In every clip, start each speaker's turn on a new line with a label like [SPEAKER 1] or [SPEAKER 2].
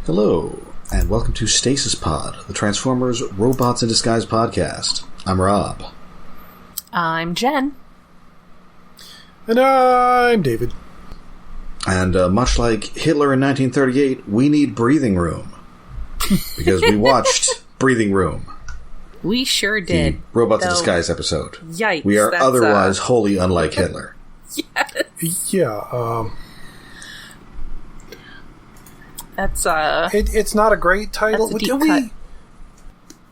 [SPEAKER 1] Hello, and welcome to Stasis Pod, the Transformers Robots in Disguise podcast. I'm Rob.
[SPEAKER 2] I'm Jen.
[SPEAKER 3] And I'm David.
[SPEAKER 1] And much like Hitler in 1938, we need breathing room. Because we watched Breathing Room.
[SPEAKER 2] We sure did.
[SPEAKER 1] The Robots in Disguise episode.
[SPEAKER 2] Yikes.
[SPEAKER 1] We are otherwise wholly unlike Hitler.
[SPEAKER 2] Yes.
[SPEAKER 3] Yeah,
[SPEAKER 2] That's,
[SPEAKER 3] it's not a great title.
[SPEAKER 2] That's a deep cut.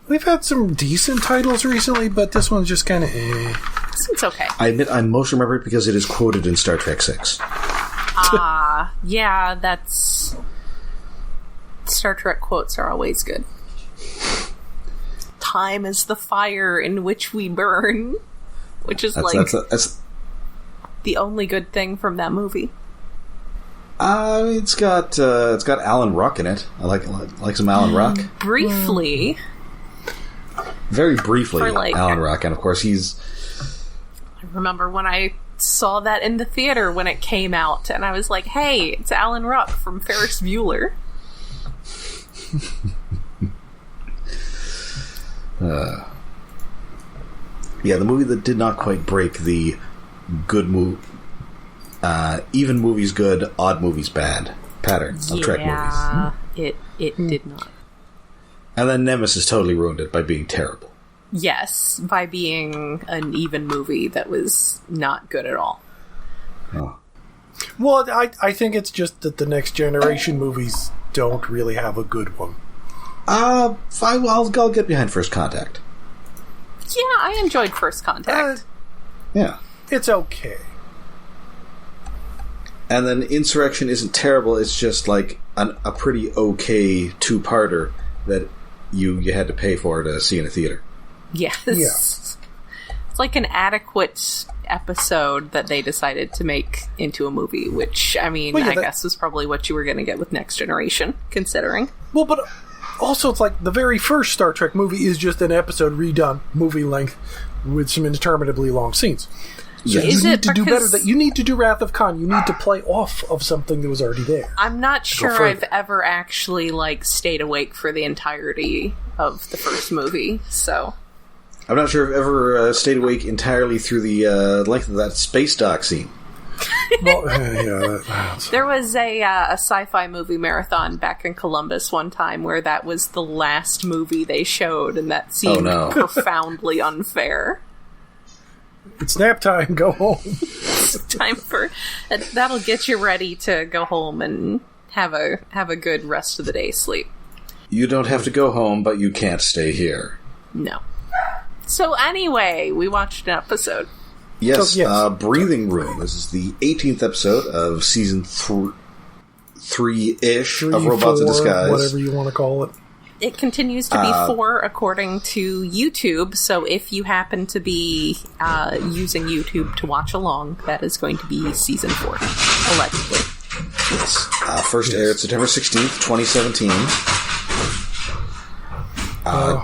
[SPEAKER 3] We've had some decent titles recently, but this one's just kind of
[SPEAKER 2] This one's okay.
[SPEAKER 1] I admit I most remember it because it is quoted in Star Trek VI.
[SPEAKER 2] Yeah, that's... Star Trek quotes are always good. Time is the fire in which we burn. Which is that's the only good thing from that movie.
[SPEAKER 1] It's got Alan Ruck in it. I like some Alan Ruck.
[SPEAKER 2] Briefly.
[SPEAKER 1] Very briefly,
[SPEAKER 2] like,
[SPEAKER 1] Alan Ruck, and of course he's...
[SPEAKER 2] I remember when I saw that in the theater when it came out, and I was like, hey, it's Alan Ruck from Ferris Bueller.
[SPEAKER 1] Yeah, the movie that did not quite break the good movie... even movies good, odd movies bad pattern of Trek movies.
[SPEAKER 2] It did not.
[SPEAKER 1] And then Nemesis totally ruined it by being terrible.
[SPEAKER 2] Yes, by being an even movie that was not good at all.
[SPEAKER 1] Oh.
[SPEAKER 3] Well, I think it's just that the Next Generation movies don't really have a good one.
[SPEAKER 1] I'll get behind First Contact.
[SPEAKER 2] Yeah, I enjoyed First Contact.
[SPEAKER 1] Yeah.
[SPEAKER 3] It's okay.
[SPEAKER 1] And then Insurrection isn't terrible, it's just like a pretty okay two-parter that you had to pay for to see in a theater.
[SPEAKER 2] Yes.
[SPEAKER 3] Yeah.
[SPEAKER 2] It's like an adequate episode that they decided to make into a movie, which, I mean, I guess was probably what you were going to get with Next Generation, considering.
[SPEAKER 3] Well, but also it's like the very first Star Trek movie is just an episode redone, movie length, with some interminably long scenes. So you need to do better. You need to do Wrath of Khan. You need to play off of something that was already there.
[SPEAKER 2] I'm not sure I've ever actually stayed awake for the entirety of the first movie. So
[SPEAKER 1] I'm not sure if I've ever stayed awake entirely through the length of that space dock scene.
[SPEAKER 3] Well,
[SPEAKER 2] there was a sci-fi movie marathon back in Columbus one time where that was the last movie they showed, and that seemed profoundly unfair.
[SPEAKER 3] It's nap time. Go home.
[SPEAKER 2] It's time for that'll get you ready to go home and have a good rest of the day sleep.
[SPEAKER 1] You don't have to go home, but you can't stay here.
[SPEAKER 2] No. So anyway, we watched an episode.
[SPEAKER 1] Yes, Breathing Room. This is the 18th episode of season 3-ish of Robots in Disguise.
[SPEAKER 3] Whatever you want to call it.
[SPEAKER 2] It continues to be 4 according to YouTube, so if you happen to be using YouTube to watch along, that is going to be season 4, allegedly.
[SPEAKER 1] Yes. First aired September 16th, 2017.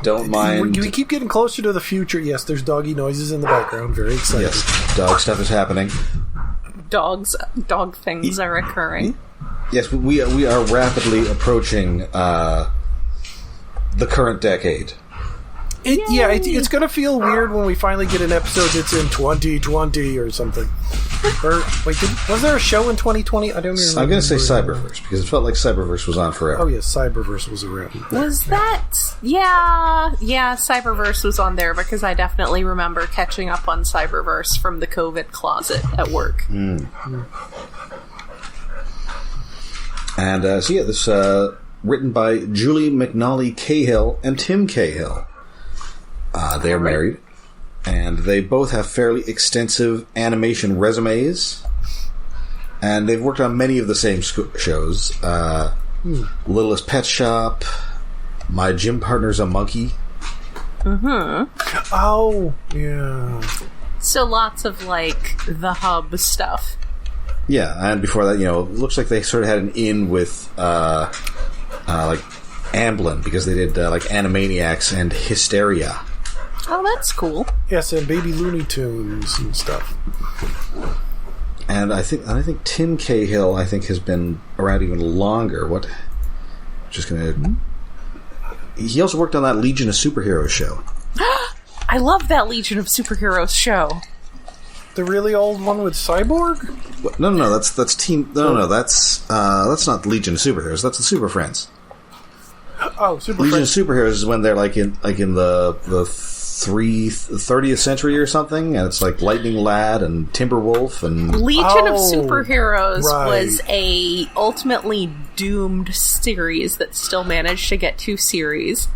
[SPEAKER 1] Don't mind...
[SPEAKER 3] We keep getting closer to the future. Yes, there's doggy noises in the background. Very exciting.
[SPEAKER 1] Yes, dog stuff is happening.
[SPEAKER 2] Dog things are occurring.
[SPEAKER 1] Yes, we are rapidly approaching... the current decade.
[SPEAKER 3] It's going to feel weird when we finally get an episode that's in 2020 or something. Or wait, was there a show in 2020? I don't remember.
[SPEAKER 1] I'm going to say Cyberverse because it felt like Cyberverse was on forever.
[SPEAKER 3] Oh yes, Cyberverse was around.
[SPEAKER 2] Was that? Yeah, Cyberverse was on there because I definitely remember catching up on Cyberverse from the COVID closet at work.
[SPEAKER 1] And this. Written by Julie McNally Cahill and Tim Cahill. They're married, and they both have fairly extensive animation resumes, and they've worked on many of the same shows. Littlest Pet Shop, My Gym Partner's a Monkey.
[SPEAKER 3] Oh, yeah.
[SPEAKER 2] So lots of, the hub stuff.
[SPEAKER 1] Yeah, and before that, it looks like they sort of had an in with... Amblin, because they did Animaniacs and Hysteria.
[SPEAKER 2] Oh, that's cool.
[SPEAKER 3] Yes, and Baby Looney Tunes and stuff.
[SPEAKER 1] And I think Tim Cahill has been around even longer. Just gonna. He also worked on that Legion of Superheroes show.
[SPEAKER 2] I love that Legion of Superheroes show.
[SPEAKER 3] The really old one with Cyborg?
[SPEAKER 1] No. That's Team. No. That's not the Legion of Superheroes. That's the Super Friends.
[SPEAKER 3] Oh, Super
[SPEAKER 1] Legion
[SPEAKER 3] Friends.
[SPEAKER 1] of Superheroes is when they're like in the 30th century or something, and it's like Lightning Lad and Timberwolf and
[SPEAKER 2] Legion of Superheroes
[SPEAKER 3] right.
[SPEAKER 2] was a ultimately doomed series that still managed to get 2 seasons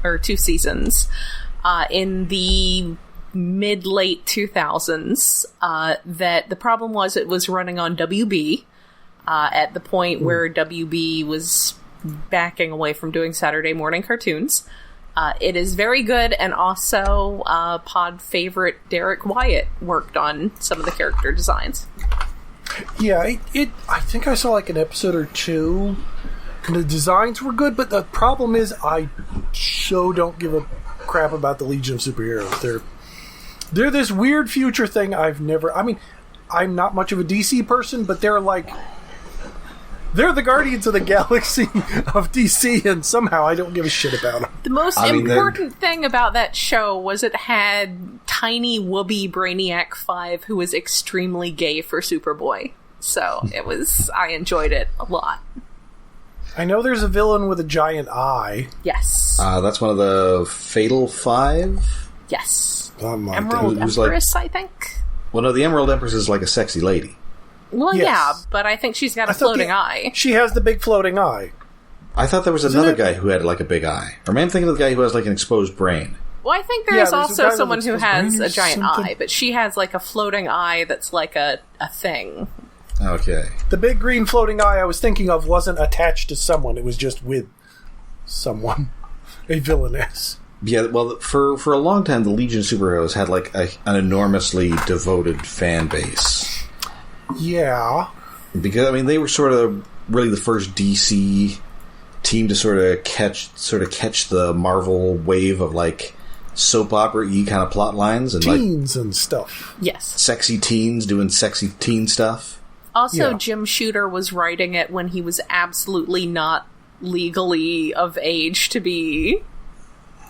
[SPEAKER 2] in the mid-late 2000s. That the problem was it was running on WB at the point where WB was backing away from doing Saturday morning cartoons. It is very good, and also pod favorite Derek Wyatt worked on some of the character designs.
[SPEAKER 3] Yeah, I think I saw like an episode or 2, and the designs were good, but the problem is I so don't give a crap about the Legion of Superheroes. They're this weird future thing I'm not much of a DC person, but they're the Guardians of the Galaxy of DC, and somehow I don't give a shit about them.
[SPEAKER 2] The most important thing about that show was it had tiny whoopee Brainiac 5 who was extremely gay for Superboy. So I enjoyed it a lot.
[SPEAKER 3] I know there's a villain with a giant eye.
[SPEAKER 2] Yes.
[SPEAKER 1] That's one of the Fatal 5?
[SPEAKER 2] Yes.
[SPEAKER 3] Emerald
[SPEAKER 2] Empress, I think?
[SPEAKER 1] Well, no, the Emerald Empress is like a sexy lady.
[SPEAKER 2] Well,
[SPEAKER 3] yes.
[SPEAKER 2] yeah, but I think she's got a floating eye.
[SPEAKER 3] She has the big floating eye.
[SPEAKER 1] I thought there was another guy who had like a big eye. Or maybe I'm thinking of the guy who has like an exposed brain.
[SPEAKER 2] Well, I think there's also someone who has a giant
[SPEAKER 3] something.
[SPEAKER 2] eye, but she has like a floating eye that's like a thing.
[SPEAKER 1] Okay.
[SPEAKER 3] The big green floating eye I was thinking of wasn't attached to someone. It was just with someone. A villainess.
[SPEAKER 1] Yeah, well, for a long time, the Legion of Superheroes had like an enormously devoted fan base.
[SPEAKER 3] Yeah.
[SPEAKER 1] Because, I mean, they were sort of really the first DC team to sort of catch the Marvel wave of like soap opera-y kind of plot lines and
[SPEAKER 3] teens and stuff.
[SPEAKER 2] Yes.
[SPEAKER 1] Sexy teens doing sexy teen stuff.
[SPEAKER 2] Also, yeah. Jim Shooter was writing it when he was absolutely not legally of age to be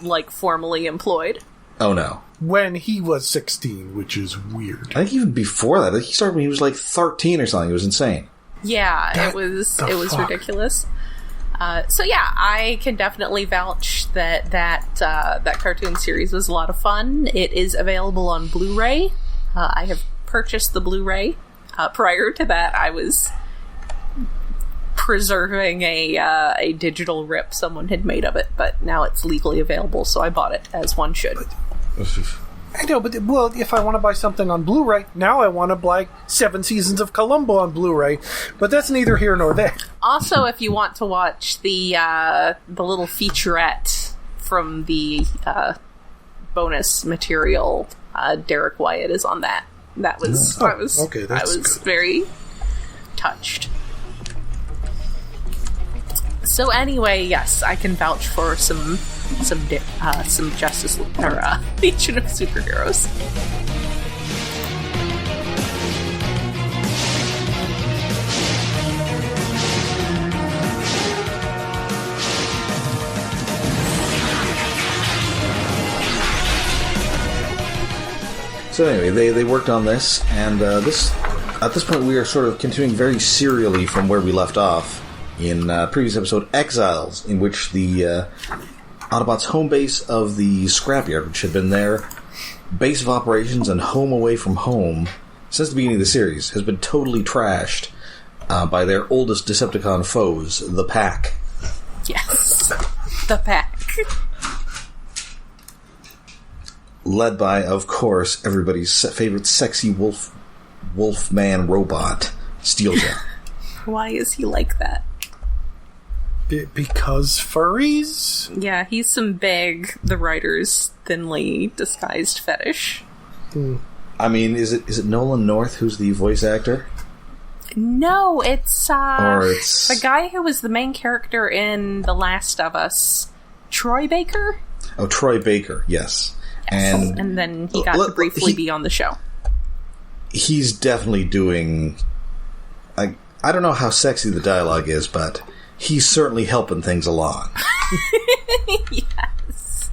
[SPEAKER 2] like formally employed.
[SPEAKER 1] Oh no.
[SPEAKER 3] When he was 16, which is weird.
[SPEAKER 1] I think even before that. I think he started when he was like 13 or something. It was insane.
[SPEAKER 2] Yeah, it was ridiculous. So yeah, I can definitely vouch that cartoon series was a lot of fun. It is available on Blu-ray. I have purchased the Blu-ray. Prior to that, I was preserving a digital rip someone had made of it, but now it's legally available, so I bought it, as one should.
[SPEAKER 3] I know, but if I want to buy something on Blu-ray, now I want to buy 7 seasons of Columbo on Blu-ray, but that's neither here nor there.
[SPEAKER 2] Also, if you want to watch the little featurette from the bonus material, Derek Wyatt is on that. I was very touched. So anyway, yes, I can vouch for some Justice League or Legion of Superheroes.
[SPEAKER 1] So anyway, they worked on this, and at this point we are sort of continuing very serially from where we left off in previous episode Exiles, in which the Autobots' home base of the Scrapyard, which had been their base of operations and home away from home since the beginning of the series, has been totally trashed by their oldest Decepticon foes, the Pack.
[SPEAKER 2] Yes, the Pack.
[SPEAKER 1] Led by, of course, everybody's favorite sexy wolf-man robot, Steeljaw.
[SPEAKER 2] Why is he like that?
[SPEAKER 3] Because furries?
[SPEAKER 2] Yeah, he's some big, the writer's thinly disguised fetish.
[SPEAKER 1] I mean, is it Nolan North who's the voice actor?
[SPEAKER 2] No, it's the guy who was the main character in The Last of Us, Troy Baker?
[SPEAKER 1] Oh, Troy Baker, yes.
[SPEAKER 2] And then he got to briefly be on the show.
[SPEAKER 1] He's definitely doing... I don't know how sexy the dialogue is, but he's certainly helping things along.
[SPEAKER 2] Yes.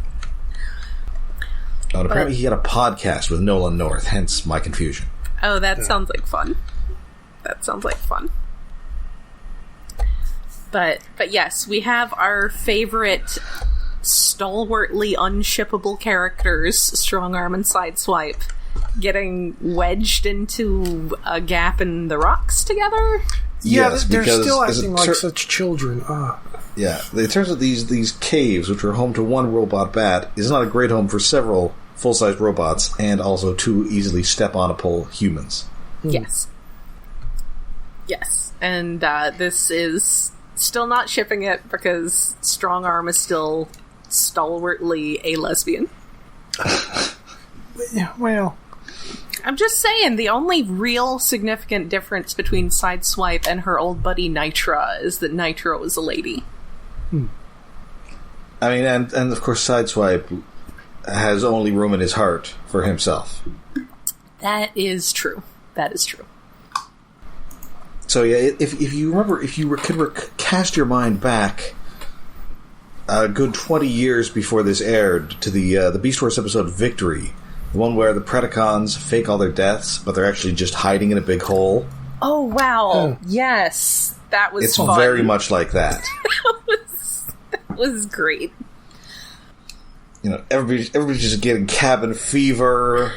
[SPEAKER 1] Oh, and apparently he had a podcast with Nolan North, hence my confusion.
[SPEAKER 2] Oh, that sounds like fun. That sounds like fun. But yes, we have our favorite stalwartly unshippable characters, Strongarm and Sideswipe, getting wedged into a gap in the rocks together.
[SPEAKER 3] Yeah,
[SPEAKER 1] yes,
[SPEAKER 3] they're
[SPEAKER 1] because
[SPEAKER 3] still acting like such children.
[SPEAKER 1] Yeah, it turns out these caves, which are home to one robot bat, is not a great home for several full-size robots and also two easily step-on-a-pole humans.
[SPEAKER 2] Yes. Yes. And this is still not shipping it because Strongarm is still stalwartly a lesbian.
[SPEAKER 3] Well,
[SPEAKER 2] I'm just saying, the only real significant difference between Sideswipe and her old buddy Nitra is that Nitra is a lady.
[SPEAKER 1] I mean, and of course Sideswipe has only room in his heart for himself.
[SPEAKER 2] That is true. That is true.
[SPEAKER 1] So yeah, if you remember, if you could cast your mind back a good 20 years before this aired to the Beast Wars episode Victory, the one where the Predacons fake all their deaths, but they're actually just hiding in a big hole.
[SPEAKER 2] Oh, wow. Yes. That was fun.
[SPEAKER 1] It's very much like that.
[SPEAKER 2] That was great.
[SPEAKER 1] You know, everybody's just getting cabin fever.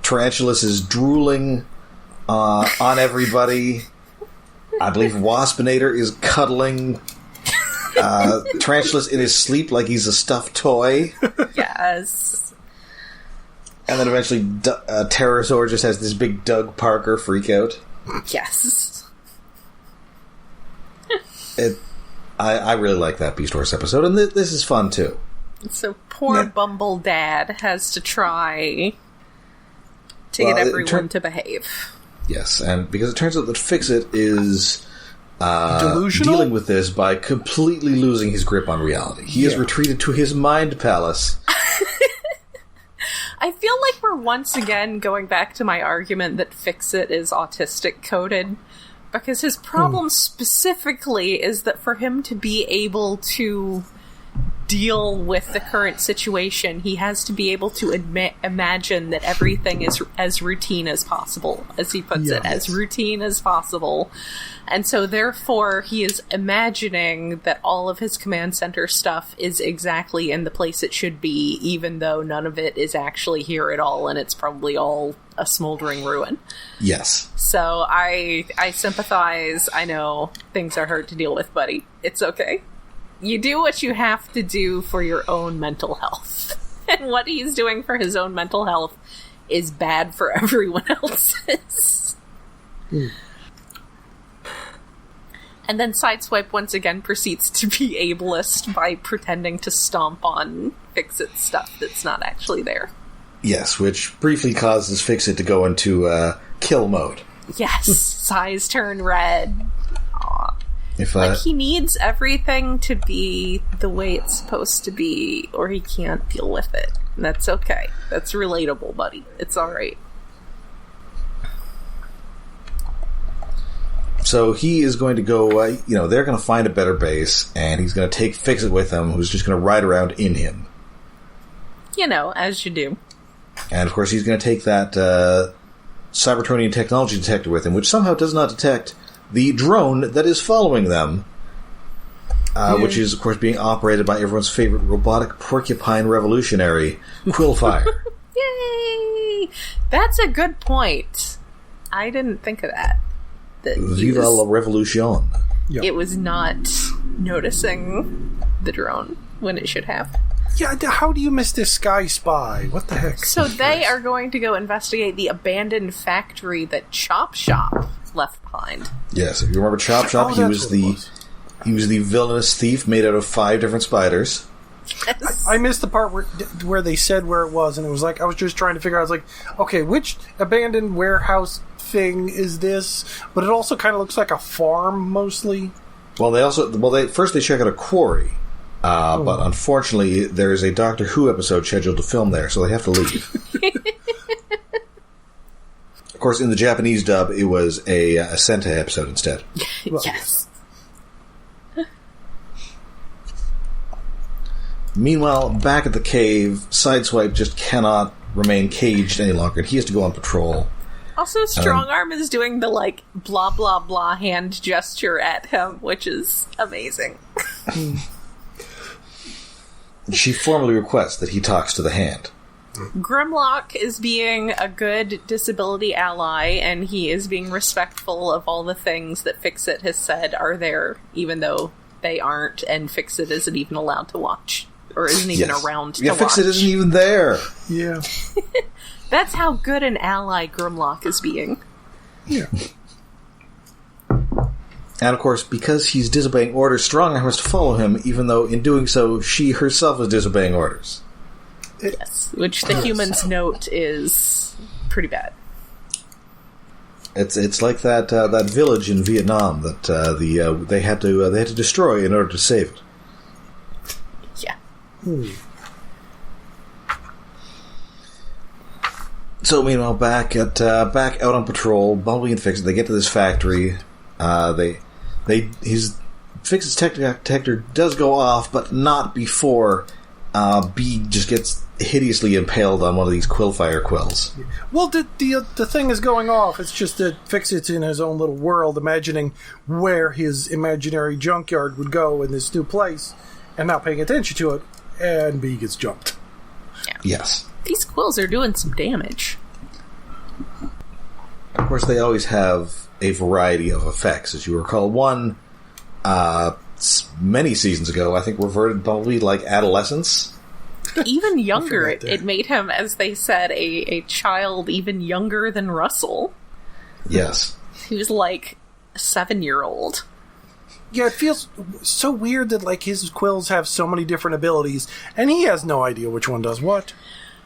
[SPEAKER 1] Tarantulas is drooling on everybody. I believe Waspinator is cuddling Tarantulas in his sleep like he's a stuffed toy.
[SPEAKER 2] Yes.
[SPEAKER 1] And then eventually Pterosaur just has this big Doug Parker freak out.
[SPEAKER 2] Yes.
[SPEAKER 1] I really like that Beast Wars episode, and this is fun too.
[SPEAKER 2] So poor Bumble Dad has to try to get everyone to behave.
[SPEAKER 1] Yes, and because it turns out that Fix-It is
[SPEAKER 3] delusional?
[SPEAKER 1] Dealing with this by completely losing his grip on reality. He has retreated to his mind palace.
[SPEAKER 2] I feel like we're once again going back to my argument that Fix-It is autistic coded, because his problem specifically is that for him to be able to deal with the current situation, he has to be able to imagine that everything is as routine as possible, as he puts it, as routine as possible. And so therefore he is imagining that all of his command center stuff is exactly in the place it should be, even though none of it is actually here at all, and it's probably all a smoldering ruin.
[SPEAKER 1] Yes.
[SPEAKER 2] So I sympathize. I know things are hard to deal with, buddy. It's okay. You do what you have to do for your own mental health. And what he's doing for his own mental health is bad for everyone else's. And then Sideswipe once again proceeds to be ableist by pretending to stomp on Fix-It stuff that's not actually there.
[SPEAKER 1] Yes, which briefly causes Fix-It to go into kill mode.
[SPEAKER 2] Yes, size turn red.
[SPEAKER 1] Aww.
[SPEAKER 2] He needs everything to be the way it's supposed to be, or he can't deal with it. And that's okay. That's relatable, buddy. It's alright.
[SPEAKER 1] So he is going to go, they're going to find a better base, and he's going to take Fix-It with him, who's just going to ride around in him.
[SPEAKER 2] You know, as you do.
[SPEAKER 1] And, of course, he's going to take that Cybertronian technology detector with him, which somehow does not detect the drone that is following them, which is, of course, being operated by everyone's favorite robotic porcupine revolutionary, Quillfire.
[SPEAKER 2] Yay! That's a good point. I didn't think of that.
[SPEAKER 1] Viva la revolution.
[SPEAKER 2] Yep. It was not noticing the drone when it should have.
[SPEAKER 3] Yeah, how do you miss this Sky Spy? What the heck?
[SPEAKER 2] So they are going to go investigate the abandoned factory that Chop Shop left behind.
[SPEAKER 1] Yes, if you remember Chop Shop, he was the villainous thief made out of 5 different spiders.
[SPEAKER 2] Yes.
[SPEAKER 3] I missed the part where they said where it was, and it was like I was just trying to figure out. I was like, okay, which abandoned warehouse thing is this? But it also kind of looks like a farm mostly.
[SPEAKER 1] Well, first they check out a quarry, but unfortunately there is a Doctor Who episode scheduled to film there, so they have to leave. Of course, in the Japanese dub, it was a Sentai episode instead.
[SPEAKER 2] Yes.
[SPEAKER 1] Meanwhile, back at the cave, Sideswipe just cannot remain caged any longer. He has to go on patrol.
[SPEAKER 2] Also, Strongarm is doing the, like, blah, blah, blah hand gesture at him, which is amazing.
[SPEAKER 1] She formally requests that he talks to the hand.
[SPEAKER 2] Grimlock is being a good disability ally, and he is being respectful of all the things that Fix-It has said are there, even though they aren't, and Fix-It isn't even allowed to watch. Or isn't even around to watch.
[SPEAKER 1] Fix-It isn't even there.
[SPEAKER 3] Yeah.
[SPEAKER 2] That's how good an ally Grimlock is being.
[SPEAKER 3] Yeah.
[SPEAKER 1] And of course, because he's disobeying orders, Strongarm has to follow him, even though in doing so, she herself is disobeying orders.
[SPEAKER 2] Yes, which the humans note is pretty bad.
[SPEAKER 1] It's like that village in Vietnam that they had to destroy in order to save it.
[SPEAKER 2] Yeah.
[SPEAKER 1] So meanwhile, back out on patrol, Bumblebee and Fix-It, they get to this factory. Fix-It's detector does go off, but not before B just gets hideously impaled on one of these Quillfire quills.
[SPEAKER 3] Well, the thing is going off. It's just that Fix-It's in his own little world, imagining where his imaginary junkyard would go in this new place, and not paying attention to it, and B gets jumped.
[SPEAKER 2] Yeah.
[SPEAKER 1] Yes.
[SPEAKER 2] These quills are doing some damage.
[SPEAKER 1] Of course, they always have a variety of effects. As you recall, one, many seasons ago, I think, reverted Bumblebee like adolescence.
[SPEAKER 2] Even younger, it made him, as they said, a child even younger than Russell.
[SPEAKER 1] Yes.
[SPEAKER 2] He was like a 7-year-old.
[SPEAKER 3] Yeah, it feels so weird that like his quills have so many different abilities, and he has no idea which one does what.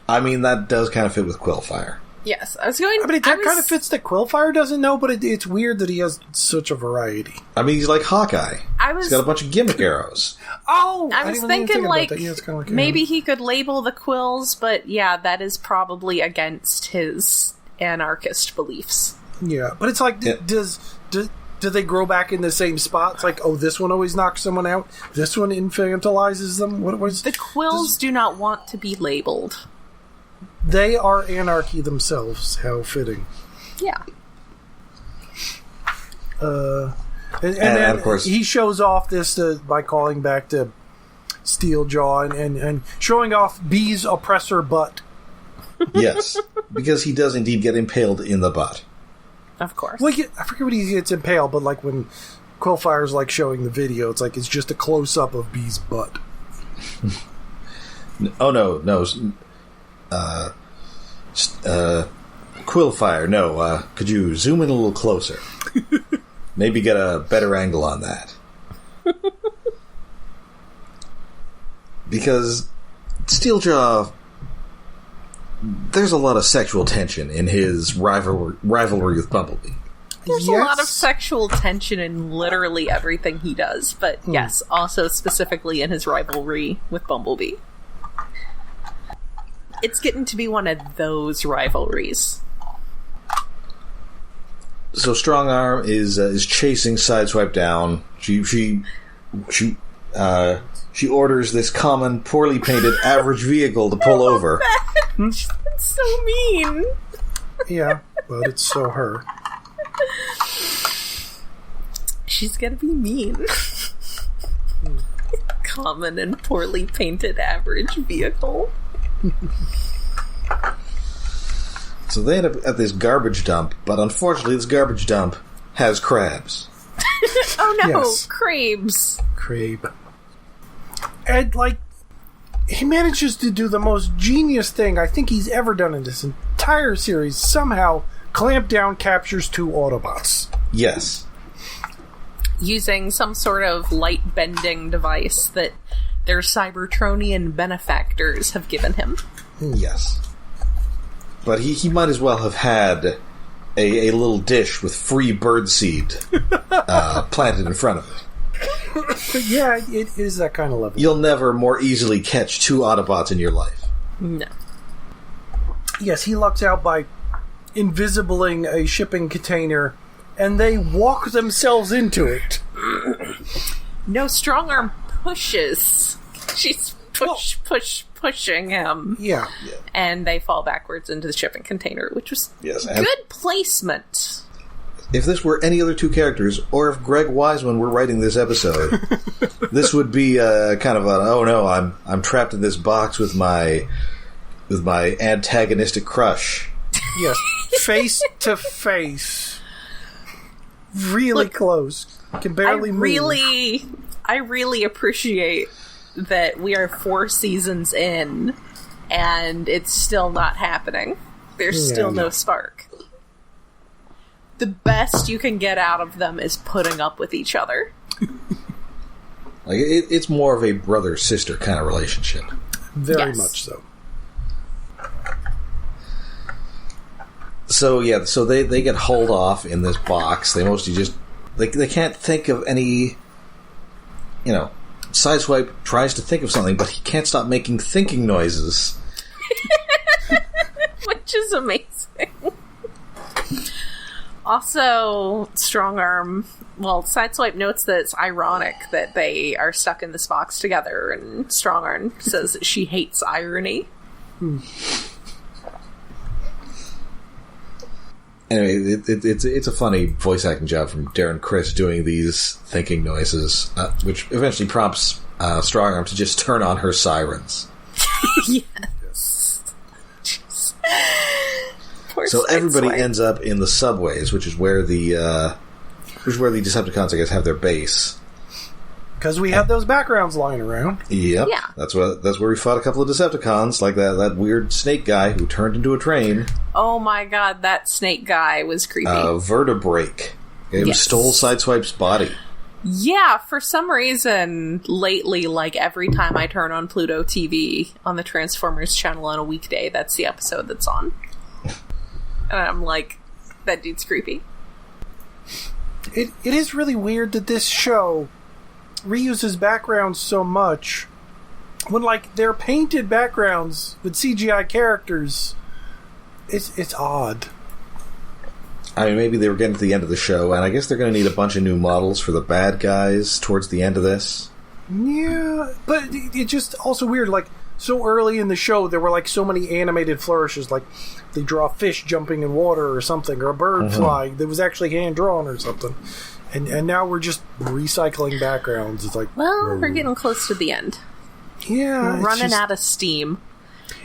[SPEAKER 1] I mean, that does kind of fit with Quillfire.
[SPEAKER 2] Yes, I was going...
[SPEAKER 3] I mean, that kind of fits that Quillfire doesn't know, but it's weird that he has such a variety.
[SPEAKER 1] I mean, he's like Hawkeye. He's got a bunch of gimmick arrows.
[SPEAKER 3] Oh!
[SPEAKER 2] I was thinking, like, maybe he could label the quills, but yeah, that is probably against his anarchist beliefs.
[SPEAKER 3] Yeah, but it's like, do they grow back in the same spots? Like, oh, this one always knocks someone out, this one infantilizes them?
[SPEAKER 2] The quills do not want to be labeled.
[SPEAKER 3] They are anarchy themselves. How fitting.
[SPEAKER 2] Yeah.
[SPEAKER 3] And then of course he shows off this by calling back to Steeljaw and showing off B's oppressor butt.
[SPEAKER 1] Yes, because he does indeed get impaled in the butt.
[SPEAKER 2] Of course.
[SPEAKER 3] Well, I forget when he gets impaled, but like when Quillfire's like showing the video, it's like it's just a close up of B's butt.
[SPEAKER 1] Oh no. Quillfire, no. Could you zoom in a little closer? Maybe get a better angle on that. Because Steeljaw, there's a lot of sexual tension in his rivalry with Bumblebee.
[SPEAKER 2] There's a lot of sexual tension in literally everything he does, but yes, also specifically in his rivalry with Bumblebee. It's getting to be one of those rivalries.
[SPEAKER 1] So Strongarm is chasing Sideswipe down. She orders this common, poorly painted, average vehicle to pull over.
[SPEAKER 2] That's so mean.
[SPEAKER 3] Yeah, but it's so her.
[SPEAKER 2] She's gonna be mean. Common and poorly painted average vehicle.
[SPEAKER 1] So they end up at this garbage dump, but unfortunately this garbage dump has crabs.
[SPEAKER 2] Oh no,
[SPEAKER 3] yes.
[SPEAKER 2] crabes.
[SPEAKER 3] Crabe. And like, he manages to do the most genius thing I think he's ever done in this entire series. Somehow, clamp down captures 2 Autobots.
[SPEAKER 1] Yes.
[SPEAKER 2] Using some sort of light bending device that their Cybertronian benefactors have given him.
[SPEAKER 1] Yes. But he might as well have had a little dish with free birdseed planted in front of it.
[SPEAKER 3] Yeah, it is that kind of level.
[SPEAKER 1] You'll never more easily catch 2 Autobots in your life.
[SPEAKER 2] No.
[SPEAKER 3] Yes, he lucks out by invisibling a shipping container, and they walk themselves into it.
[SPEAKER 2] No, Strongarm pushes. She's pushing him.
[SPEAKER 3] Yeah.
[SPEAKER 2] And they fall backwards into the shipping container, which was good placement.
[SPEAKER 1] If this were any other two characters, or if Greg Wiseman were writing this episode, this would be kind of an, oh no, I'm trapped in this box with my antagonistic crush.
[SPEAKER 3] Yes, face to face, really close. Can barely move.
[SPEAKER 2] I really appreciate that we are 4 seasons in, and it's still not happening. There's still no spark. The best you can get out of them is putting up with each other.
[SPEAKER 1] Like it's more of a brother-sister kind of relationship.
[SPEAKER 3] Very much so.
[SPEAKER 1] So they get hauled off in this box. They mostly just they can't think of any. Sideswipe tries to think of something, but he can't stop making thinking noises,
[SPEAKER 2] which is amazing. Also, Strongarm, Sideswipe notes that it's ironic that they are stuck in this box together, and Strongarm says that she hates irony.
[SPEAKER 1] Anyway, it's a funny voice acting job from Darren Criss doing these thinking noises, which eventually prompts Strongarm to just turn on her sirens.
[SPEAKER 2] Yes.
[SPEAKER 1] So everybody ends up in the subways, which is where the Decepticons, I guess, have their base.
[SPEAKER 3] Because we had those backgrounds lying around.
[SPEAKER 1] Yep. Yeah. That's where we fought a couple of Decepticons, like that weird snake guy who turned into a train.
[SPEAKER 2] Oh my god, that snake guy was creepy.
[SPEAKER 1] Vertebrake. It stole Sideswipe's body.
[SPEAKER 2] Yeah, for some reason, lately, like every time I turn on Pluto TV on the Transformers channel on a weekday, that's the episode that's on. And I'm like, that dude's creepy.
[SPEAKER 3] It is really weird that this show reuses backgrounds so much when, like, they're painted backgrounds with CGI characters. It's odd.
[SPEAKER 1] I mean, maybe they were getting to the end of the show, and I guess they're going to need a bunch of new models for the bad guys towards the end of this.
[SPEAKER 3] Yeah, but it's just also weird, like, so early in the show, there were, like, so many animated flourishes, like, they draw a fish jumping in water or something, or a bird flying that was actually hand-drawn or something. And now we're just recycling backgrounds. It's like...
[SPEAKER 2] Well, we're getting close to the end.
[SPEAKER 3] Yeah.
[SPEAKER 2] We're running out of steam.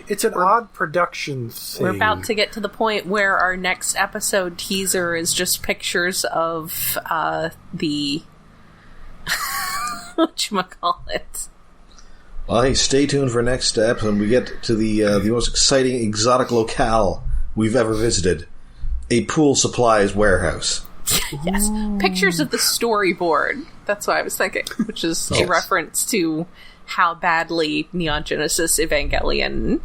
[SPEAKER 3] It's an odd production thing.
[SPEAKER 2] We're about to get to the point where our next episode teaser is just pictures of the... whatchamacallit.
[SPEAKER 1] Well, hey, stay tuned for next episode when we get to the most exciting exotic locale we've ever visited. A pool supplies warehouse.
[SPEAKER 2] Yes. Pictures of the storyboard. That's what I was thinking. Which is a reference to how badly Neon Genesis Evangelion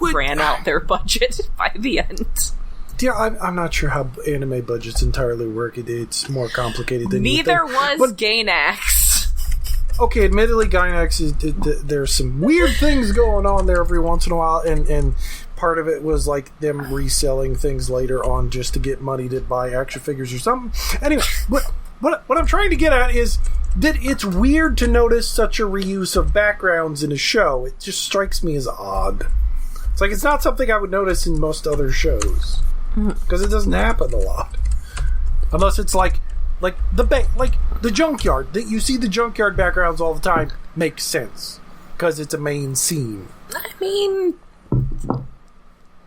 [SPEAKER 2] ran out their budget by the end.
[SPEAKER 3] Yeah, I'm not sure how anime budgets entirely work. It's more complicated than
[SPEAKER 2] Neither was Gainax.
[SPEAKER 3] Okay, admittedly, Gainax there's some weird things going on there every once in a while, and part of it was like them reselling things later on just to get money to buy action figures or something. Anyway, what I'm trying to get at is that it's weird to notice such a reuse of backgrounds in a show. It just strikes me as odd. It's like it's not something I would notice in most other shows because it doesn't happen a lot, unless it's like the junkyard. That you see the junkyard backgrounds all the time makes sense because it's a main scene.
[SPEAKER 2] I mean,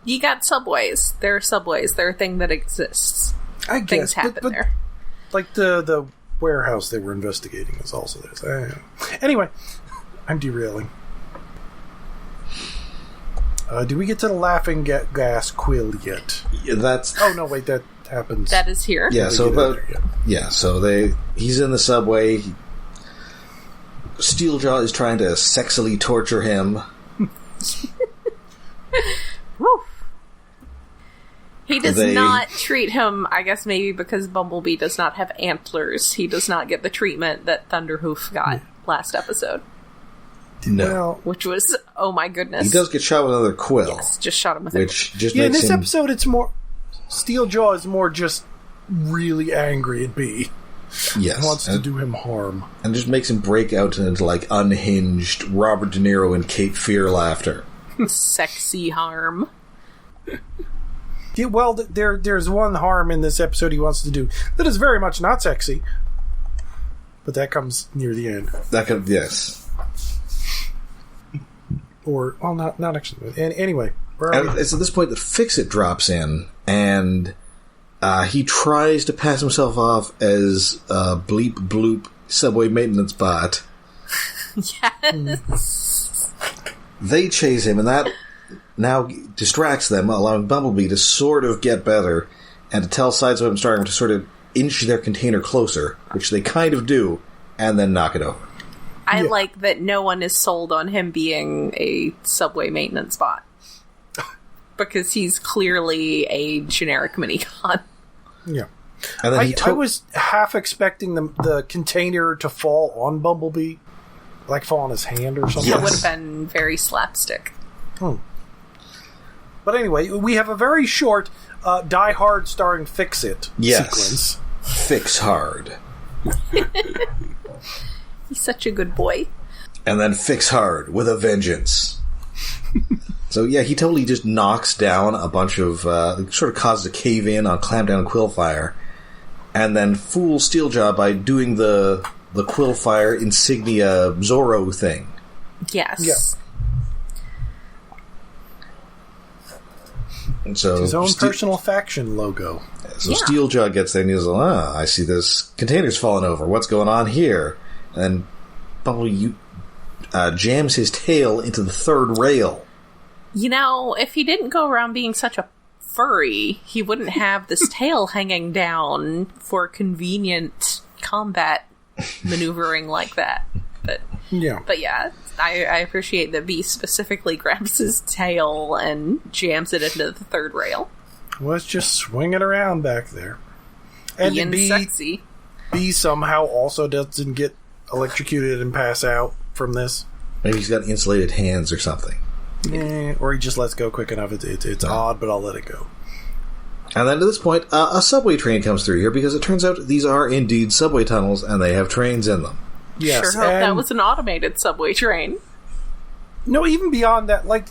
[SPEAKER 2] you got subways. There are subways. They're a thing that exists.
[SPEAKER 3] I guess
[SPEAKER 2] things happen
[SPEAKER 3] but
[SPEAKER 2] there.
[SPEAKER 3] Like the warehouse they were investigating is also there. Anyway, I'm derailing. Do we get to the laughing gas quill yet?
[SPEAKER 1] Yeah, that's.
[SPEAKER 3] Oh no! Wait, that happens.
[SPEAKER 2] That is here.
[SPEAKER 1] Yeah. So he's in the subway. Steeljaw is trying to sexily torture him.
[SPEAKER 2] Woo. He does not treat him, I guess maybe because Bumblebee does not have antlers, he does not get the treatment that Thunderhoof got last episode.
[SPEAKER 1] No.
[SPEAKER 2] Which was, oh my goodness.
[SPEAKER 1] He does get shot with another quill.
[SPEAKER 2] Yes, just shot him with
[SPEAKER 1] which
[SPEAKER 2] a
[SPEAKER 1] just
[SPEAKER 3] in
[SPEAKER 1] makes
[SPEAKER 3] this
[SPEAKER 1] him...
[SPEAKER 3] episode it's more... Steeljaw is more just really angry at Bee.
[SPEAKER 1] Yes.
[SPEAKER 3] Wants to do him harm.
[SPEAKER 1] And just makes him break out into, like, unhinged Robert De Niro and Cape Fear laughter.
[SPEAKER 2] Sexy harm.
[SPEAKER 3] Yeah, well, there's one harm in this episode he wants to do that is very much not sexy. But that comes near the end.
[SPEAKER 1] Yes.
[SPEAKER 3] Or, well, not actually. Anyway.
[SPEAKER 1] And it's at this point that Fix-It drops in, and he tries to pass himself off as Bleep Bloop subway maintenance bot.
[SPEAKER 2] Yes.
[SPEAKER 1] They chase him, and that now distracts them, allowing Bumblebee to sort of get better, and to tell Sideswipe and Strongarm to sort of inch their container closer, which they kind of do, and then knock it over.
[SPEAKER 2] I like that no one is sold on him being a subway maintenance bot. Because he's clearly a generic minigod.
[SPEAKER 3] Yeah.
[SPEAKER 1] And then
[SPEAKER 3] I was half expecting the container to fall on Bumblebee. Like fall on his hand or something.
[SPEAKER 2] That would have been very slapstick.
[SPEAKER 3] But anyway, we have a very short Die Hard starring Fix-It sequence.
[SPEAKER 1] Fix Hard.
[SPEAKER 2] He's such a good boy.
[SPEAKER 1] And then Fix Hard with a vengeance. So yeah, he totally just knocks down a bunch of, sort of causes a cave-in on Clampdown and Quillfire, and then fools Steeljaw by doing the Quillfire insignia Zorro thing.
[SPEAKER 2] Yes.
[SPEAKER 3] Yeah.
[SPEAKER 1] And so
[SPEAKER 3] his own personal faction logo.
[SPEAKER 1] So Steeljaw gets there and he's like, I see this container's falling over. What's going on here? And Bumblebee jams his tail into the third rail.
[SPEAKER 2] You know, if he didn't go around being such a furry, he wouldn't have this tail hanging down for convenient combat maneuvering like that. But yeah, I appreciate that B specifically grabs his tail and jams it into the third rail.
[SPEAKER 3] Was just swinging around back there. And
[SPEAKER 2] being sexy.
[SPEAKER 3] B somehow also doesn't get electrocuted and pass out from this.
[SPEAKER 1] Maybe he's got insulated hands or something.
[SPEAKER 3] Or he just lets go quick enough. It's odd, but I'll let it go.
[SPEAKER 1] And then at this point, a subway train comes through here because it turns out these are indeed subway tunnels and they have trains in them.
[SPEAKER 3] Yes,
[SPEAKER 2] sure hope that was an automated subway train.
[SPEAKER 3] No, even beyond that, like,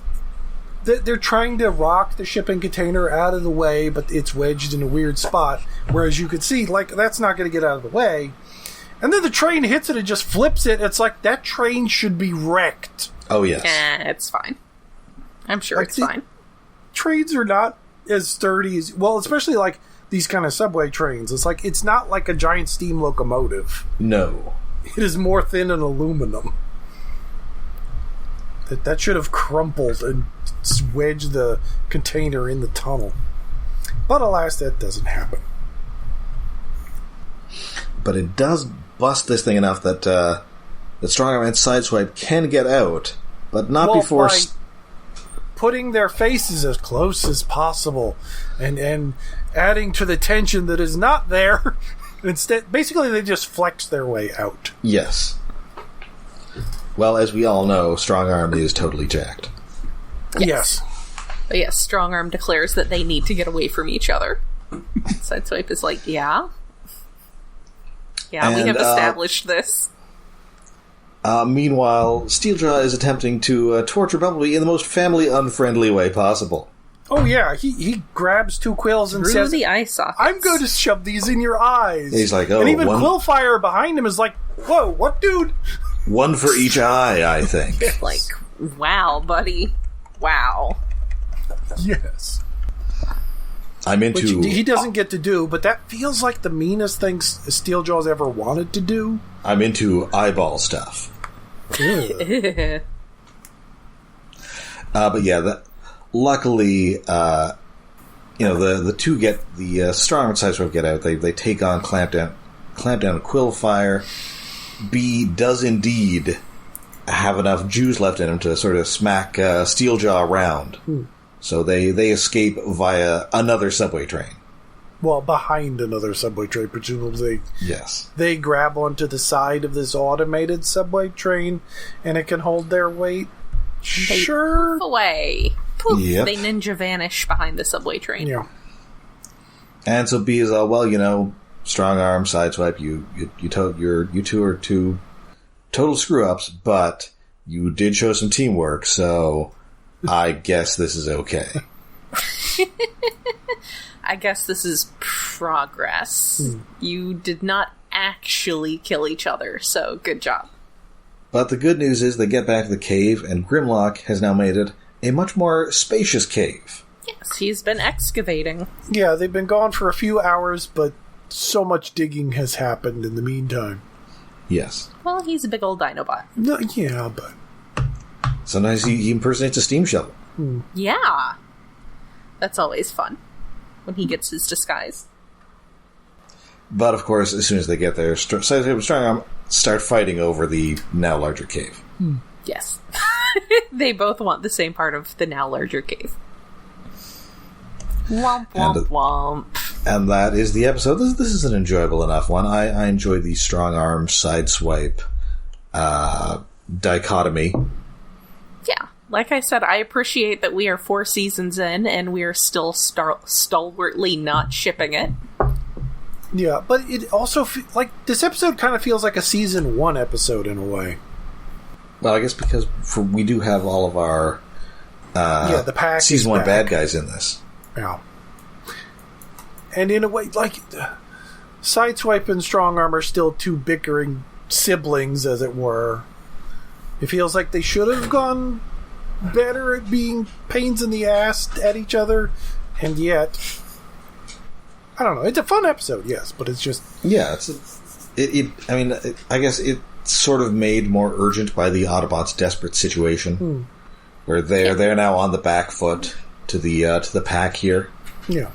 [SPEAKER 3] they're trying to rock the shipping container out of the way, but it's wedged in a weird spot. Whereas you could see, like, that's not going to get out of the way. And then the train hits it and just flips it. It's like, that train should be wrecked.
[SPEAKER 1] Oh, yes.
[SPEAKER 2] It's fine. I'm sure it's fine.
[SPEAKER 3] Trains are not as sturdy as... Well, especially, like, these kind of subway trains. It's like, it's not like a giant steam locomotive.
[SPEAKER 1] No.
[SPEAKER 3] It is more thin and aluminum. That should have crumpled and wedged the container in the tunnel. But alas, that doesn't happen. But
[SPEAKER 1] it does bust this thing enough that Strongarm and Sideswipe can get out, but not before...
[SPEAKER 3] By putting their faces as close as possible and adding to the tension that is not there. Instead, basically, they just flex their way out.
[SPEAKER 1] Yes. Well, as we all know, Strongarm is totally jacked.
[SPEAKER 2] Yes. But yes, Strongarm declares that they need to get away from each other. Sideswipe is like, yeah, we have established this.
[SPEAKER 1] Meanwhile, Steeljaw is attempting to torture Bumblebee in the most family-unfriendly way possible.
[SPEAKER 3] Oh yeah, he grabs two quills and says,
[SPEAKER 2] the eye sockets.
[SPEAKER 3] I'm going to shove these in your eyes.
[SPEAKER 1] He's like,
[SPEAKER 3] and even Quillfire behind him is like, whoa, what, dude?
[SPEAKER 1] One for each eye, I think.
[SPEAKER 3] Yes.
[SPEAKER 2] Like, wow, buddy. Wow.
[SPEAKER 3] Yes.
[SPEAKER 1] I'm into...
[SPEAKER 3] Which he doesn't get to do, but that feels like the meanest thing Steeljaw's ever wanted to do.
[SPEAKER 1] I'm into eyeball stuff. But yeah, luckily, the two get the Strongarm and Sideswipe get out. They take on Clampdown and Quillfire. B does indeed have enough juice left in him to sort of smack Steeljaw around. So they escape via another subway train.
[SPEAKER 3] Well, behind another subway train, presumably.
[SPEAKER 1] Yes. They
[SPEAKER 3] grab onto the side of this automated subway train, and it can hold their weight. Sure.
[SPEAKER 2] Poof away. Poof.
[SPEAKER 1] Yep.
[SPEAKER 2] They ninja vanish behind the subway train.
[SPEAKER 3] Yeah.
[SPEAKER 1] And so B is all, Strongarm, Sideswipe, you two are two total screw-ups, but you did show some teamwork, so I guess this is okay.
[SPEAKER 2] I guess this is progress. You did not actually kill each other, so good job.
[SPEAKER 1] But the good news is they get back to the cave, and Grimlock has now made it a much more spacious cave.
[SPEAKER 2] Yes, he's been excavating.
[SPEAKER 3] Yeah, they've been gone for a few hours, but so much digging has happened in the meantime.
[SPEAKER 1] Yes.
[SPEAKER 2] Well, he's a big old Dinobot.
[SPEAKER 3] No, yeah, but...
[SPEAKER 1] Sometimes he impersonates a steam shovel.
[SPEAKER 2] Yeah. That's always fun, when he gets his disguise.
[SPEAKER 1] But, of course, as soon as they get there, Strongarm start fighting over the now larger cave.
[SPEAKER 2] Yes. They both want the same part of the now larger cave. Womp, womp, womp.
[SPEAKER 1] And that is the episode. This is an enjoyable enough one. I enjoyed the Strongarm Sideswipe dichotomy.
[SPEAKER 2] Yeah. Like I said, I appreciate that we are 4 seasons in and we are still stalwartly not shipping it.
[SPEAKER 3] Yeah, but it also, this episode kind of feels like a season 1 episode in a way.
[SPEAKER 1] Well, I guess because we do have all of our
[SPEAKER 3] the pack
[SPEAKER 1] season 1 bad guys in this.
[SPEAKER 3] Yeah. And in a way, Sideswipe and Strongarm are still two bickering siblings, as it were. It feels like they should have gone better at being pains in the ass at each other, and yet... I don't know. It's a fun episode, yes, but it's just...
[SPEAKER 1] Yeah, I guess it's sort of made more urgent by the Autobots' desperate situation, where they're now on the back foot to the pack here.
[SPEAKER 3] Yeah.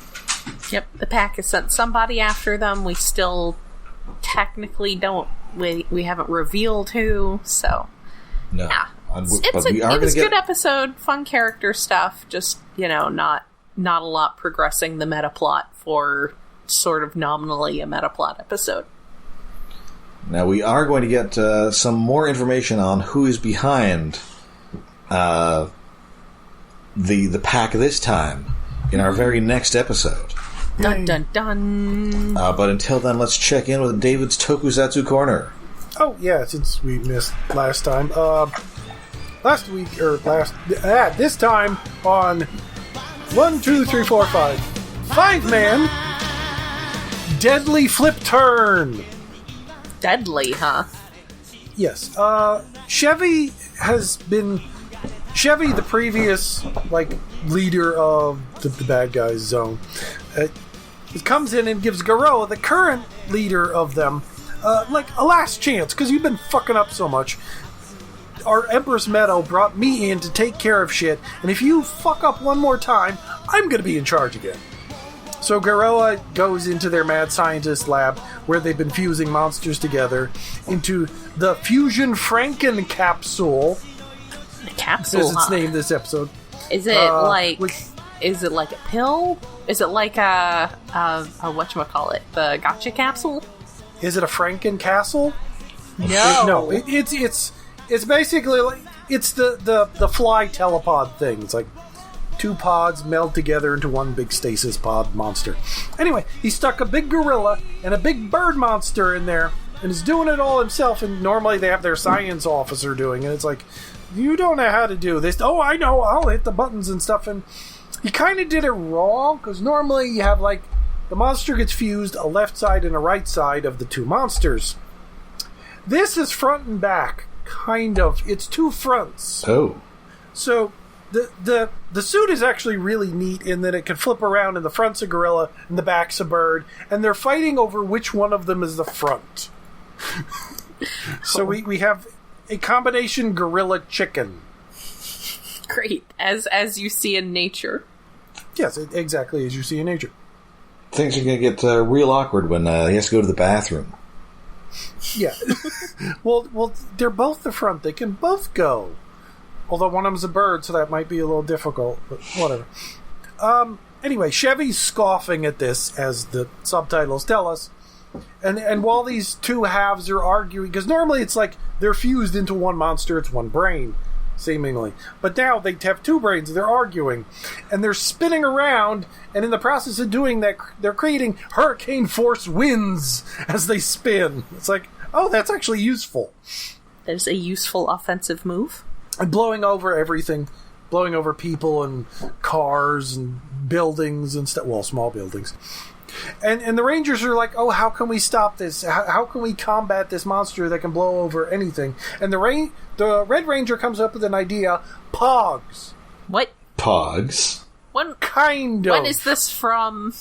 [SPEAKER 2] Yep, the pack has sent somebody after them. We still technically don't... We haven't revealed who, so...
[SPEAKER 1] No.
[SPEAKER 2] Yeah. It was a good episode, fun character stuff, just, not a lot progressing the meta plot for sort of nominally a meta plot episode.
[SPEAKER 1] Now we are going to get some more information on who is behind the pack this time in our very next episode.
[SPEAKER 2] Dun dun dun.
[SPEAKER 1] But until then, let's check in with David's Tokusatsu Corner.
[SPEAKER 3] Oh yeah, since we missed last time. This time on 1, 2, 3, 4, 5. 5-man Deadly Flip Turn.
[SPEAKER 2] Deadly, huh?
[SPEAKER 3] Yes. Chevy, the previous leader of the bad guys zone, comes in and gives Garo, the current leader of them, a last chance, because you've been fucking up so much. Our Empress Meadow brought me in to take care of shit, and if you fuck up one more time, I'm going to be in charge again. So Garoa goes into their mad scientist lab, where they've been fusing monsters together into the Fusion Franken capsule.
[SPEAKER 2] The capsule,
[SPEAKER 3] as it's named this episode.
[SPEAKER 2] Is it is it like a pill? Is it like a whatchamacallit, the gotcha capsule?
[SPEAKER 3] Is it a Franken castle?
[SPEAKER 2] No.
[SPEAKER 3] It's basically it's the fly telepod thing. It's like 2 pods meld together into one big stasis pod monster. Anyway, he stuck a big gorilla and a big bird monster in there and is doing it all himself, and normally they have their science officer doing it. It's like, you don't know how to do this. Oh, I know, I'll hit the buttons and stuff. And he kind of did it wrong, because normally you have the monster gets fused, a left side and a right side of the 2 monsters. This is front and back, kind of. It's 2 fronts.
[SPEAKER 1] Oh.
[SPEAKER 3] So the suit is actually really neat in that it can flip around, and the front's a gorilla and the back's a bird, and they're fighting over which one of them is the front. So we have a combination gorilla chicken.
[SPEAKER 2] Great, as you see in nature.
[SPEAKER 3] Yes, exactly as you see in nature.
[SPEAKER 1] Things are going to get real awkward when he has to go to the bathroom.
[SPEAKER 3] Yeah. well, they're both the front. They can both go. Although one of them's a bird, so that might be a little difficult, but whatever. Anyway, Chevy's scoffing at this, as the subtitles tell us. And while these 2 halves are arguing, because normally it's like they're fused into one monster, it's one brain. seemingly. But now they have two brains, they're arguing, and they're spinning around, and in the process of doing that, they're creating hurricane force winds as they spin. It's like, oh, that's actually useful.
[SPEAKER 2] That is a useful offensive move.
[SPEAKER 3] And blowing over everything. Blowing over people and cars and buildings and stuff. Well, small buildings. And the Rangers are like, oh, how can we stop this? How can we combat this monster that can blow over anything? And the Red Ranger comes up with an idea. Pogs.
[SPEAKER 2] What?
[SPEAKER 1] Pogs?
[SPEAKER 3] Kind of.
[SPEAKER 2] When is this from?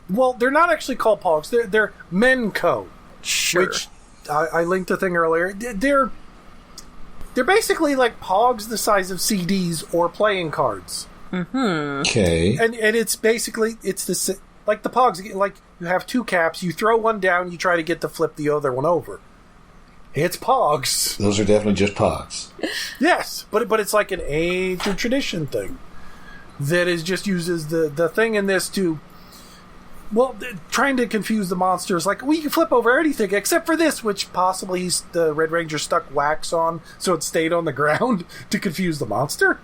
[SPEAKER 3] Well, they're not actually called Pogs. They're Menko.
[SPEAKER 2] Sure.
[SPEAKER 3] Which, I linked a thing earlier. They're basically like Pogs the size of CDs or playing cards.
[SPEAKER 2] Mm-hmm.
[SPEAKER 1] Okay.
[SPEAKER 3] And it's basically, it's the... Like the Pogs, like you have two caps, you throw one down, you try to get to flip the other one over. It's Pogs.
[SPEAKER 1] Those are definitely just Pogs.
[SPEAKER 3] Yes, but it's like an age or tradition thing that is just uses the thing in this to, well, trying to confuse the monsters. Like, we can flip over anything except for this, which possibly the Red Ranger stuck wax on so it stayed on the ground to confuse the monster.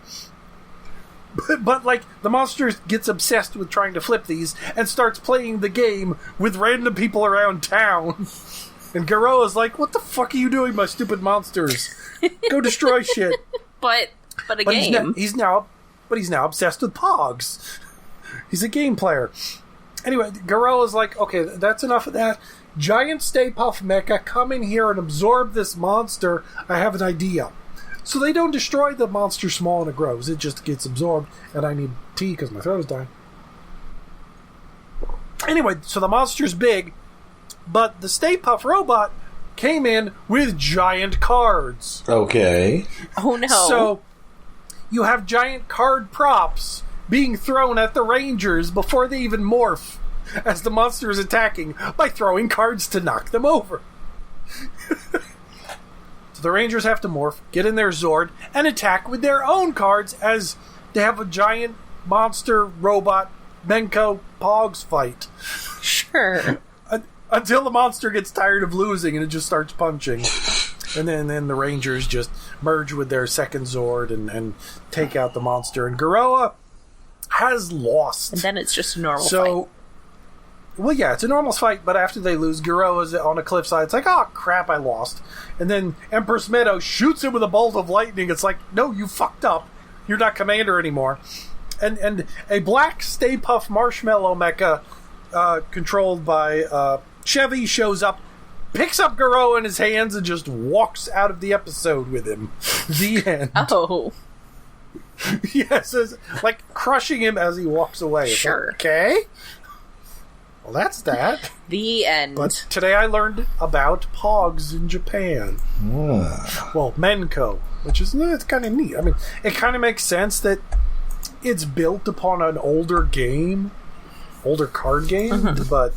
[SPEAKER 3] But, like, the monster gets obsessed with trying to flip these and starts playing the game with random people around town. And Garoa's like, what the fuck are you doing, my stupid monsters? Go destroy shit.
[SPEAKER 2] But a game.
[SPEAKER 3] He's now obsessed with Pogs. He's a game player. Anyway, Garoa's like, okay, that's enough of that. Giant Stay Puft Mecha, come in here and absorb this monster. I have an idea. So they don't destroy the monster small and it grows. It just gets absorbed. And I need tea because my throat is dying. Anyway, so the monster's big. But the Stay Puft robot came in with giant cards.
[SPEAKER 1] Okay.
[SPEAKER 2] Oh no.
[SPEAKER 3] So you have giant card props being thrown at the Rangers before they even morph as the monster is attacking by throwing cards to knock them over. So the Rangers have to morph, get in their Zord, and attack with their own cards as they have a giant monster robot Menko Pogs fight.
[SPEAKER 2] Sure.
[SPEAKER 3] Until the monster gets tired of losing and it just starts punching. And then the Rangers just merge with their second Zord and take out the monster. And Garoa has lost.
[SPEAKER 2] And then it's just a normal fight.
[SPEAKER 3] Well, yeah, it's a normal fight, but after they lose, Garoa's on a cliffside. It's like, oh, crap, I lost. And then Empress Meadow shoots him with a bolt of lightning. It's like, no, you fucked up. You're not commander anymore. And a black Stay Puft Marshmallow mecha controlled by Chevy shows up, picks up Garoa in his hands, and just walks out of the episode with him. The end.
[SPEAKER 2] Oh.
[SPEAKER 3] Yes, like crushing him as he walks away.
[SPEAKER 2] Sure.
[SPEAKER 3] Like, okay. Well, that's that.
[SPEAKER 2] The end.
[SPEAKER 3] But today I learned about Pogs in Japan. Well, Menko, which is it's kind of neat. I mean, it kind of makes sense that it's built upon an older card game, but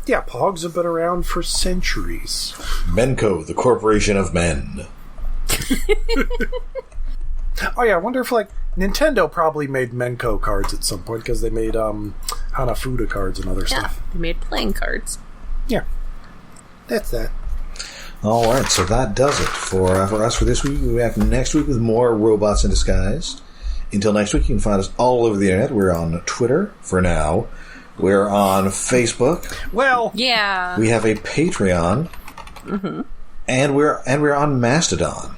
[SPEAKER 3] yeah, Pogs have been around for centuries.
[SPEAKER 1] Menko, the corporation of men.
[SPEAKER 3] Oh yeah, I wonder if like Nintendo probably made Menko cards at some point because they made Hanafuda cards and other stuff.
[SPEAKER 2] They made playing cards.
[SPEAKER 3] Yeah, that's that.
[SPEAKER 1] All right, so that does it for us for this week. We'll be back next week with more Robots in Disguise. Until next week, you can find us all over the internet. We're on Twitter for now. We're on Facebook.
[SPEAKER 3] Well,
[SPEAKER 2] yeah,
[SPEAKER 1] we have a Patreon, and we're on Mastodon.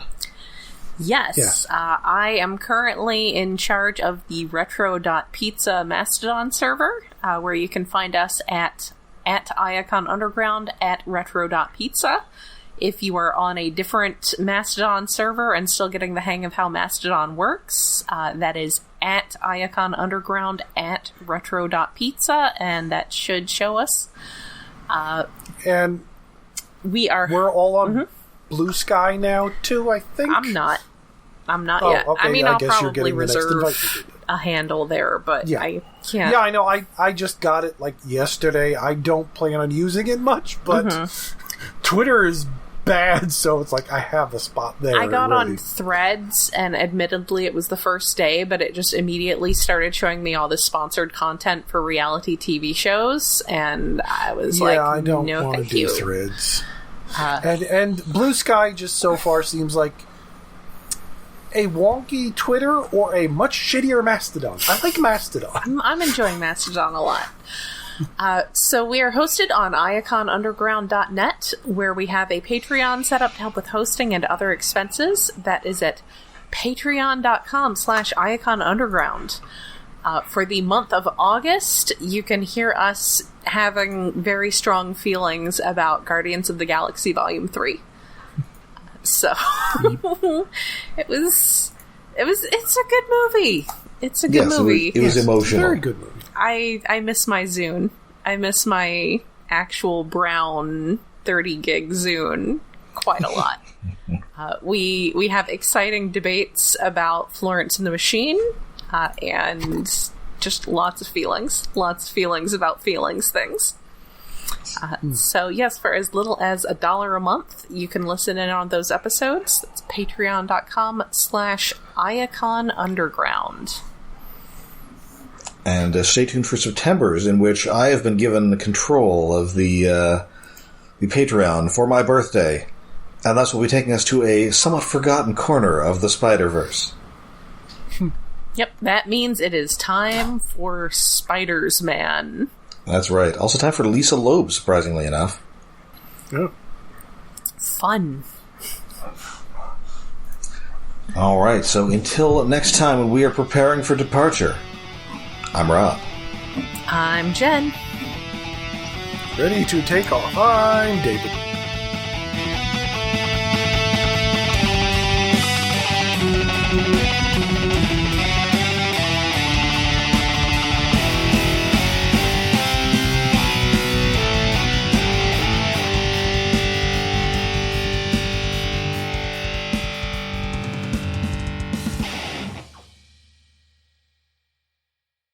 [SPEAKER 2] Yes,
[SPEAKER 3] yeah.
[SPEAKER 2] I am currently in charge of the retro.pizza Mastodon server, where you can find us at Iacon Underground, at retro.pizza. If you are on a different Mastodon server and still getting the hang of how Mastodon works, that is at Iacon Underground, at retro.pizza, and that should show us.
[SPEAKER 3] And we're all on Blue Sky now, too, I think?
[SPEAKER 2] I'm not yet.
[SPEAKER 3] Okay,
[SPEAKER 2] I mean, I'll probably reserve
[SPEAKER 3] a
[SPEAKER 2] handle there, but
[SPEAKER 3] yeah.
[SPEAKER 2] I can't.
[SPEAKER 3] Yeah, I know. I just got it, like, yesterday. I don't plan on using it much, but Twitter is bad, so it's like I have a spot there.
[SPEAKER 2] I got on Threads, and admittedly it was the first day, but it just immediately started showing me all this sponsored content for reality TV shows, and I was
[SPEAKER 3] I don't
[SPEAKER 2] no
[SPEAKER 3] want
[SPEAKER 2] thank
[SPEAKER 3] to do
[SPEAKER 2] you.
[SPEAKER 3] Threads. And Blue Sky just so far seems like a wonky Twitter or a much shittier Mastodon? I like Mastodon.
[SPEAKER 2] I'm enjoying Mastodon a lot. So we are hosted on iaconunderground.net, where we have a Patreon set up to help with hosting and other expenses. That is at patreon.com/iaconunderground. For the month of August, you can hear us having very strong feelings about Guardians of the Galaxy Volume 3. So, it's a good movie. It's a good movie.
[SPEAKER 1] It was emotional.
[SPEAKER 3] It's a very good movie.
[SPEAKER 2] I miss my Zune. I miss my actual brown 30 gig Zune quite a lot. We have exciting debates about Florence and the Machine, and just lots of feelings about feelings things. So yes, for as little as $1 a month, you can listen in on those episodes. That's patreon.com/iaconunderground.
[SPEAKER 1] And stay tuned for September's, in which I have been given the control of the Patreon for my birthday. And that's will be taking us to a somewhat forgotten corner of the Spider-Verse.
[SPEAKER 2] Yep, that means it is time for Spiders Man.
[SPEAKER 1] That's right. Also time for Lisa Loeb, surprisingly enough.
[SPEAKER 3] Yeah.
[SPEAKER 2] Fun.
[SPEAKER 1] All right, so until next time when we are preparing for departure, I'm Rob.
[SPEAKER 2] I'm Jen.
[SPEAKER 3] Ready to take off. I'm David.